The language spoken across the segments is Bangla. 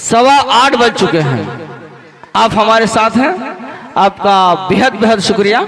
8:15 बज चुके हैं। आप हमारे साथ हैं। आपका बेहद बेहद शुक्रिया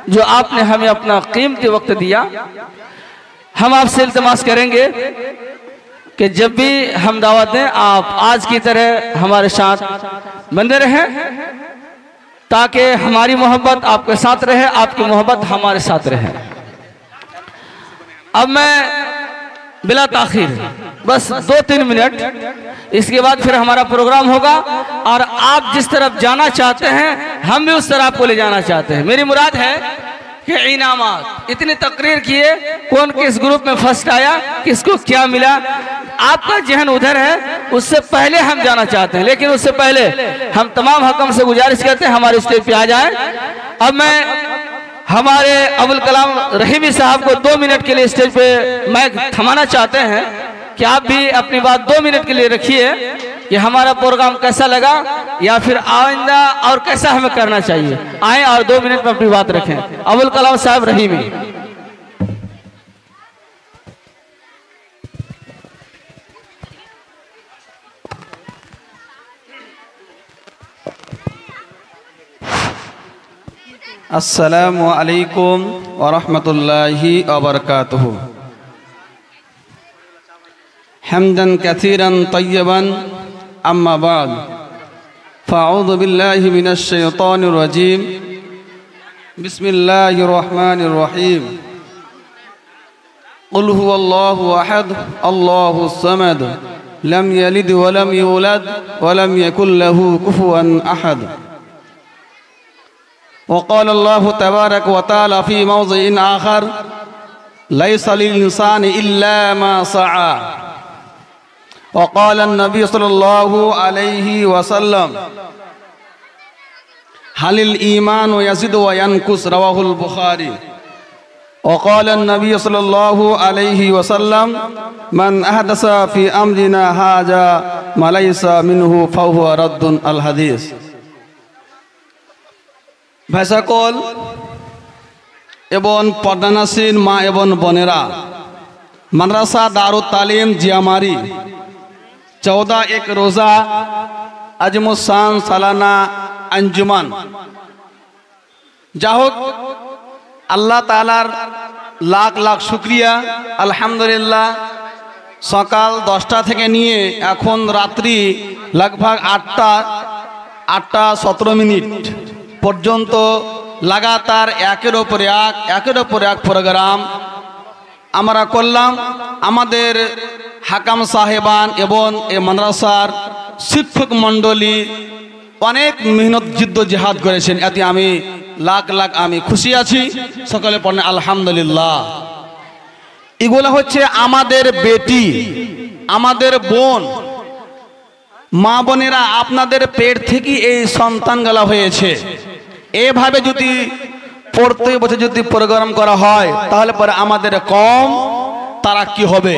जो आपने हमें अपना कीमती वक्त दिया। हम आपसे इल्तिमास करेंगे कि जब भी हम दावत दें आप आज की तरह हमारे साथ बंधे रहें ताकि हमारी मोहब्बत आपके साथ रहे, आपकी मोहब्बत हमारे साथ रहे। अब मैं बिला ताखीर बस 2-3 मिनट, इसके बाद फिर हमारा प्रोग्राम होगा और आप जिस तरफ जाना चाहते हैं हम भी उस तरफ आपको ले जाना चाहते हैं। मेरी मुराद है कि इनामात इतनी तकरीर किए, कौन किस ग्रुप में फर्स्ट आया, किसको क्या मिला, आपका जहन उधर है, उससे पहले हम जाना चाहते हैं। लेकिन उससे पहले हम तमाम हकम से गुजारिश करते हैं हमारे स्टेज पे आ जाएं। अब मैं हमारे अबुल कलाम रहीमी साहब को 2 मिनट के लिए स्टेज पे माइक थमाना चाहते हैं कि आप भी अपनी बात 2 मिनट के लिए रखिए कि हमारा प्रोग्राम कैसा लगा या फिर आइंदा और कैसा हमें करना चाहिए। आए और 2 मिनट में अपनी बात रखें। अबुल कलाम साहब रहीमी। अस्सलामु अलैकुम व रहमतुल्लाहि व बरकातुहू। हम्दन कसीरन तय्यबन अम्मा बाद फ़अऊज़ु बिल्लाहि मिनश शैतानिर रजीम। बिस्मिल्लाहिर रहमानिर रहीम। क़ुल हुवल्लाहु अहद अल्लाहुस समद लम यलिद व लम यूलद व लम यकुल लहू कुफुवन अहद। वक़ाल अल्लाहु तबारक व तआला फ़ी मौज़िइन आख़र लैसा लिल इंसानि इल्ला मा सआ। वक़ाल अन्नबी सल्लल्लाहु अलैहि वसल्लम हलिल ईमान यज़िदु व यनकुस रवाहुल बुखारी। वक़ाल अन्नबी सल्लल्लाहु अलैहि वसल्लम मन अहदसा फ़ी अम्रिना हाज़ा मा लैसा मिन्हु फ़हुवा रद्दुन अल हदीस। ভাই সকল এবং পর্দানাসীন মা এবং বোনেরা, মাদ্রাসা দারুত তালিম জিয়ামারি 14-1 রোজা আজমুসান সালানা আঞ্জুমান, যা হোক আল্লাহ তাআলার লাখ লাখ শুকরিয়া। আলহামদুলিল্লাহ, সকাল 10টা থেকে নিয়ে এখন রাত্রি लगभग 8টা 17 মিনিট পর্যন্ত লাগাতার একের ওপর এক প্রোগ্রাম আমরা করলাম। আমাদের হাকাম সাহেবান এবং এই মাদ্রাসার শিক্ষক মণ্ডলী অনেক মেহনত জিদ্দ জিহাদ করেছেন, এতে আমি লাখ লাখ আমি খুশি আছি। সকলে পড়েন আলহামদুলিল্লাহ। এগুলো হচ্ছে আমাদের বেটি, আমাদের বোন, মা বোনেরা, আপনাদের পেট থেকে এই সন্তানগুলো হয়েছে। এভাবে যদি প্রত্যেক বছর যদি প্রোগ্রাম করা হয় তাহলে পরে আমাদের কম তারাক্কি হবে,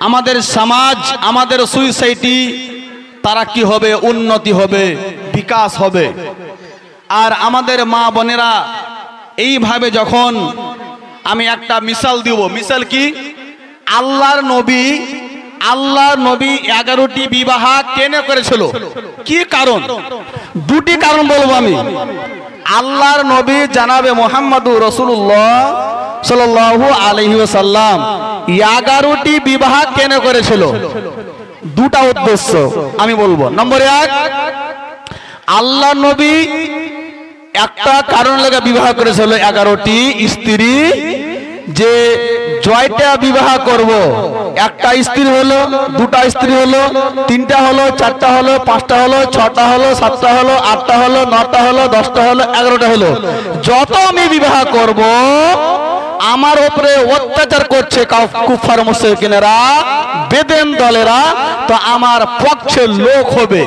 আমাদের সমাজ, আমাদের সোসাইটি তারাক্কি হবে, উন্নতি হবে, বিকাশ হবে। আর আমাদের মা বোনেরা এইভাবে যখন আমি একটা মিসাল দিব, মিসাল কি? আল্লাহর নবী 11টি বিবাহ কেন করেছিল? কি কারণ? 2টি কারণ বলবো আমি। আল্লাহর নবী জানাবে মুহাম্মদুর রাসূলুল্লাহ সাল্লাল্লাহু আলাইহি ওয়াসাল্লাম 11টি বিবাহ কেন করেছিল? 2টা উদ্দেশ্য আমি বলবো। নম্বর 1, আল্লাহর নবী একটা কারণ লাগা বিবাহ করেছিল 11টি স্ত্রী, যে জয়টা বিবাহ করব, একটা স্ত্রী হলো, 2টা স্ত্রী হলো, 3টা হলো, 4টা হলো, 5টা হলো, 6টা হলো, 7টা হলো, 8টা হলো, 9টা হলো, 10টা হলো, 11টা হলো, যত আমি বিবাহ করব আমার উপরে অত্যাচার করছে কুফার মুশরিকিনেরা, বেদেন দলেরা, তো আমার পক্ষে লোক হবে,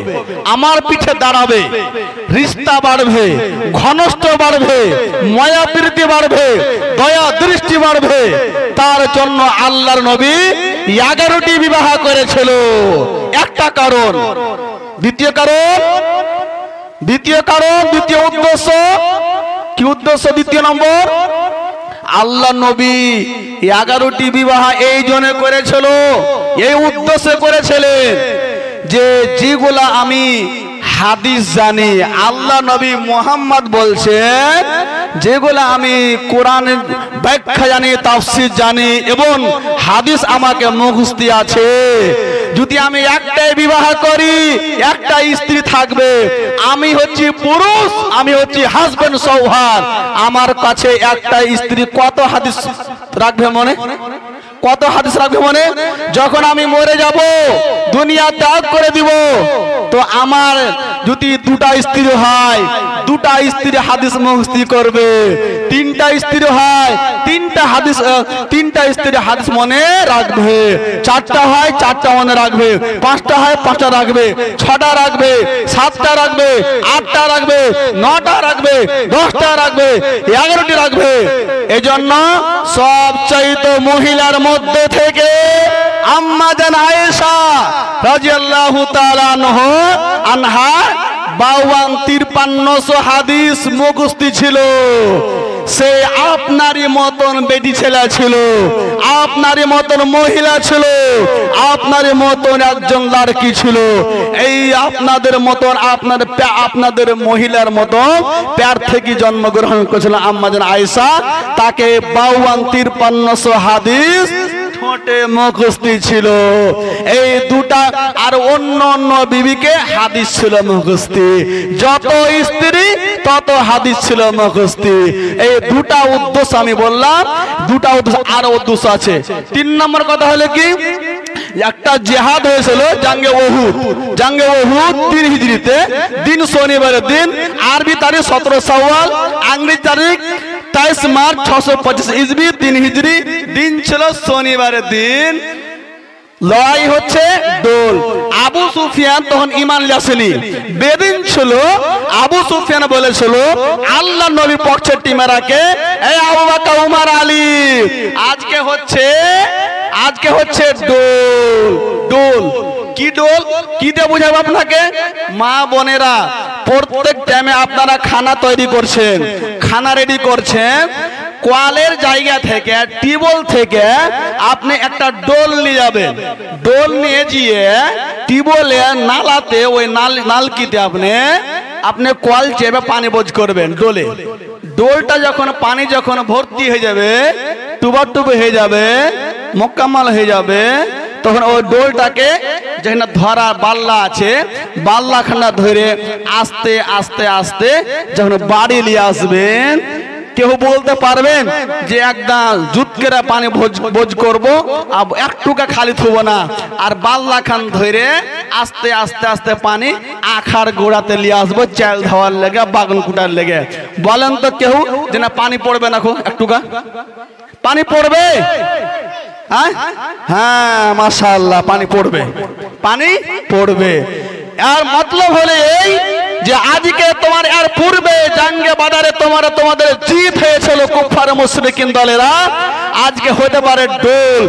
আমার পিঠে দাঁড়াবে, রিশতা বাড়বে, ঘনত্ব বাড়বে, মায়া প্রীতি বাড়বে, দয়া দৃষ্টি বাড়বে। তার জন্য আল্লাহর নবী 11টি বিবাহ করেছিল। একটা কারণ। দ্বিতীয় উদ্দেশ্য কি? উদ্দেশ্য দ্বিতীয় নম্বর, আল্লাহ নবী 11টি বিবাহ এই জন্য করেছিল, এই উদ্দেশ্যে করেছিলেন যে যেগুলা আমি হাদিস জানি, আল্লাহ নবী মুহাম্মদ বলছেন যেগুলা আমি কোরআনের ব্যাখ্যা জানি, তাফসীর জানি এবং হাদিস আমাকে মুখস্থ আছে, যদি আমি একটাই বিবাহ করি, একটা স্ত্রী থাকবে, আমি হচ্ছি পুরুষ, আমি হচ্ছি হাজবেন্ড সৌহার, আমার কাছে একটা স্ত্রী কত হাদিস রাখবে মনে? কত হাদিস রাখবে মনে? যখন আমি মরে যাব, দুনিয়া ত্যাগ করে দিব, তো আমার যদি দুটা স্ত্রী হয়, দুটা স্ত্রী হাদিস মুখস্থ করবে, তিনটা স্ত্রী হয়, তিনটা স্ত্রী হাদিস মনে রাখবে, চারটা হয় চারটা মনে রাখবে, পাঁচটা হয় পাঁচটা রাখবে, ছটা রাখবে, সাতটা রাখবে, আটটা রাখবে, নটা রাখবে, 10টা রাখবে, 11টি রাখবে। এজন্য সবচাইতে মহিলার মধ্যে থেকে আম্মা জান আয়েশা রাদিয়াল্লাহু তাআলা আনহা 52-53 হাদিস মুখস্থ ছিল। সে আপনারই মতন বেটি ছেলে ছিল, আপনারই মতন মহিলা ছিল, আপনারই মতন একজন লড়কি ছিল। এই আপনাদের মতন আপনাদের মহিলার মতন প্যার থেকে জন্মগ্রহণ করেছিল আম্মা জান আয়েশা। তাকে 52-53 হাদিস ঠোঁটে মুখস্থ ছিল। এই দুটা আর অন্য অন্য বিবিকে হাদিস ছিল মুখস্থ, যত স্ত্রী তত হাদিস ছিল মুখস্থ। এই দুটা উদ্দেশ্য আমি বললাম, দুটা উদ্দেশ্য, আরো উদ্দেশ্য আছে। 3 নম্বর কথা হলো কি, একটা জিহাদ হয়েছিল জাঙ্গে ওহুদ। জাঙ্গে ওহুদ 3 হিজরিতে, দিন শনিবারের দিন, আরবি তারিখ 17 শাওয়াল, ইংরেজি তারিখ 23 মার্চ 625 ইসবি, 3 হিজরি, দিন ছিল শনিবারের দিন। লড়াই হচ্ছে দোল। আবু সুফিয়ান তখন ঈমান লিয়াসেনি, বেদিন ছিল। আবু সুফিয়ান বলেছিল আল্লাহ নবীর পক্ষের টিমেরাকে, এই আবু বকর, উমর, আলী, আজকে হচ্ছে দোল। দোল কি? দোল কি দিয়ে বুঝাবো আপনাকে? মা বোনেরা, প্রত্যেক টাইমে আপনারা খানা তৈরি করছেন, খানা রেডি করছেন, কোয়ালের জায়গা থেকে, টিউবওয়েল থেকে আপনি একটা ডোল নিয়ে যাবেন। ডোল নিয়ে গিয়ে টিউবওয়েলের নালাতে, ওই নালকিতে আপনি কোয়াল চেপে পানি বোঝ করবেন ডোলে। ডোলটা যখন পানি যখন ভর্তি হয়ে যাবে, টুবা হয়ে যাবে, মোকাম্মল হয়ে যাবে, তখন ওই ডোলটাকে যেখানে ধরা বাল্লা আছে, বাল্লাখানা ধরে আস্তে আস্তে আস্তে যখন বাড়ি নিয়ে আসবেন, কেউ বলতে পারবেন যে একদম জুত করে পানি বোঝ করবো, একটুকা খালি থুবো না, আর বাল্লা খান ধরে আস্তে আস্তে আস্তে পানি আখার গোড়াতে নিয়ে আসবো, চাল ধোয়ার লেগে, বাগান কুটার লেগে। বলেন তো কেউ যে না পানি পড়বে না, একটুকা পানি পড়বে? হ্যাঁ, মাশাআল্লাহ, পানি পড়বে, পানি পড়বে। আর মতলব হলো এই যে আজকে তোমার এর পূর্বে জাঙ্গে বাদারে তোমাদের জিত হয়েছিল কুফার মুশরিকিন দলেরা, আজকে হতে পারে ডোল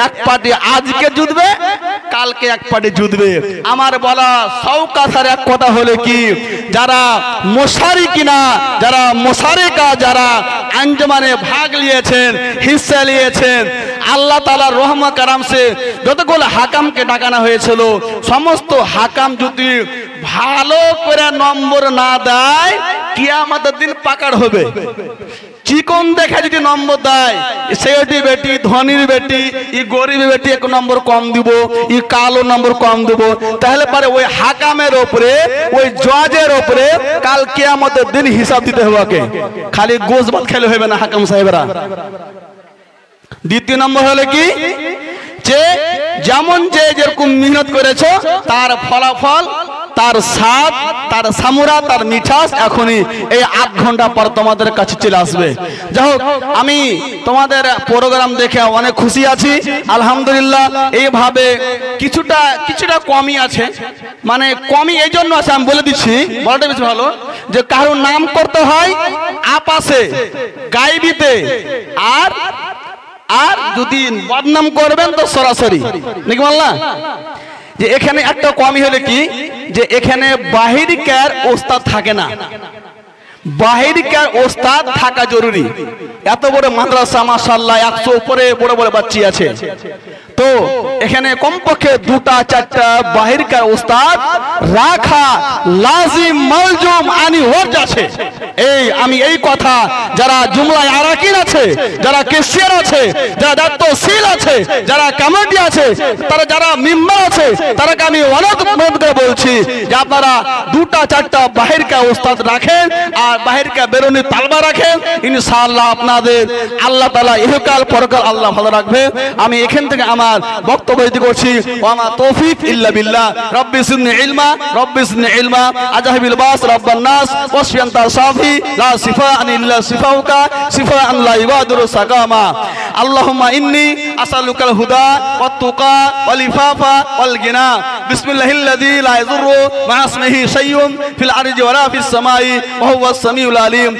এক পার্টি আজকে জিতবে, কালকে এক পার্টি জিতবে। আমার বলা সৌকাথার এক কথা হলো কি, যারা মুশারিকিনা, যারা মুশারিকা, যারা আঞ্জমানে ভাগ নিয়েছেন, হিস্সা নিয়েছেন, আল্লাহ তাআলার রহমত কারাম সে যতগুলো হাকামকে ডাকানো হয়েছিল, সমস্ত হাকাম যদি ভালো করে নম্বর না দেয়, কিয়ামতের দিন পাকড় হবে। চিকন দেখে যদি নম্বর দেয়, সেটি বেটি, ধনীর বেটি, ই গরিবের বেটি 1 নম্বর কম দিব, ই কালো নম্বর কম দিব, তাহলে পরে ওই হাকামের উপরে, ওই জজের উপরে কাল কিয়ামতের দিন হিসাব দিতে হবে। খালি গোশ ভাত খেলে হবে না হাকাম সাহেবরা। দ্বিতীয় নম্বর হলো কি, যে যেমন যে যেরকম মেহনত করেছো, তার ফলাফল, তার স্বাদ, তার সামুরা, তার মিঠাস এখনই এই 8 ঘন্টা পর তোমাদের কাছে চলে আসবে। যাই হোক, আমি তোমাদের প্রোগ্রাম দেখে অনেক খুশি আছি, আলহামদুলিল্লাহ। এইভাবে কিছুটা কমই আছে, মানে কমই এই জন্য আছে, আমি বলে দিচ্ছি, বলাটা বেশি ভালো, যে কারোর নাম করতে হয় আপাসে, গাইবিতে, আর যদি বদনাম করবেন তো সরাসরি, নাকি বললা? যে এখানে একটা কমই হলে কি, যে এখানে বাহিরকার ওস্তাদ থাকে না, বাহিরকার ওস্তাদ থাকা জরুরি। এত বড় মাদ্রাসা, মাশাআল্লাহ, 100 উপরে বড় বড় বাচ্চা আছে, তো এখানে কমপক্ষে 2টা 4টা বাহিরকার উস্তাদ রাখা লাজিম মালজুম অনিবার্য আছে। আমি এই কথা যারা জুমলায় আরাকিন আছে, যারা কেশিয়ার আছে, যারা দায়িত্বশীল আছে, যারা কমিটি আছে, তারা যারা মেম্বার আছে, তারাকে আমি অনুরোধ করে বলছি যে আপনারা 2টা 4টা বাহিরকার উস্তাদ রাখেন আর বাহিরকার বেরোনি তালবা রাখেন। ইনশাআল্লাহ আপনাদের আল্লাহ তাআলা ইহকাল পরকাল আল্লাহ ভালো রাখবে। আমি এখান থেকে আমার বক্তব্য দিতে করছি। ওয়ামা তৌফিক ইল্লা বিল্লাহ। রব্বি জিদনি ইলমা, রব্বি জিদনি ইলমা। আজহাবিল বাস রব্বান নাস ওয়াসফি আনতা সাফি লা সিফাআন ইল্লা সিফাউকা সিফাআন লা ইবাদুরু সাকামা। আল্লাহুম্মা ইন্নী আসআলুকাল হুদা ওয়াত তুকা ওয়াল ইফাফা ওয়াল গিনা। বিসমিল্লাহিল্লাযী লা ইয়াযুররু মা ইসমিহি শাইউন ফিল আরদি ওয়ালা ফিস সামাই ওয়া হুয়াস সামিউল আলিম।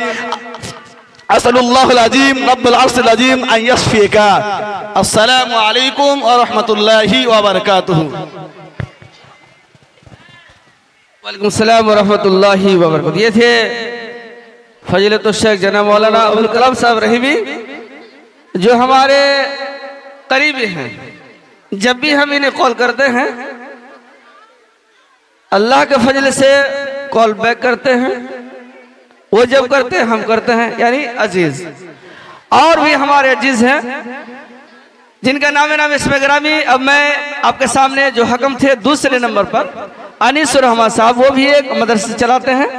আসআলুল্লাহুল আযীম রাব্বুল আরশিল আযীম আন ইয়াশফিকা। আসসালামু আলাইকুম ওয়া রাহমাতুল্লাহি ওয়া বারাকাতুহু। वालेकुम सलाम व रहमतुल्लाहि व बरकातहू। ये थे फजीलत शेख जनाब मौलाना अब्दुल कलाम साहब रहीमी, जो हमारे करीबी हैं। जब भी हम इन्हें कॉल करते हैं अल्लाह के फजल से कॉल बैक करते हैं, वो जब करते हैं हम करते हैं, यानी अजीज। और भी हमारे अजीज हैं जिनका नाम इसमें ग्रामी। अब मैं आपके सामने जो हकम थे दूसरे नंबर पर अनीस रहमान साहब, वो भी एक मदरसा चलाते हैं।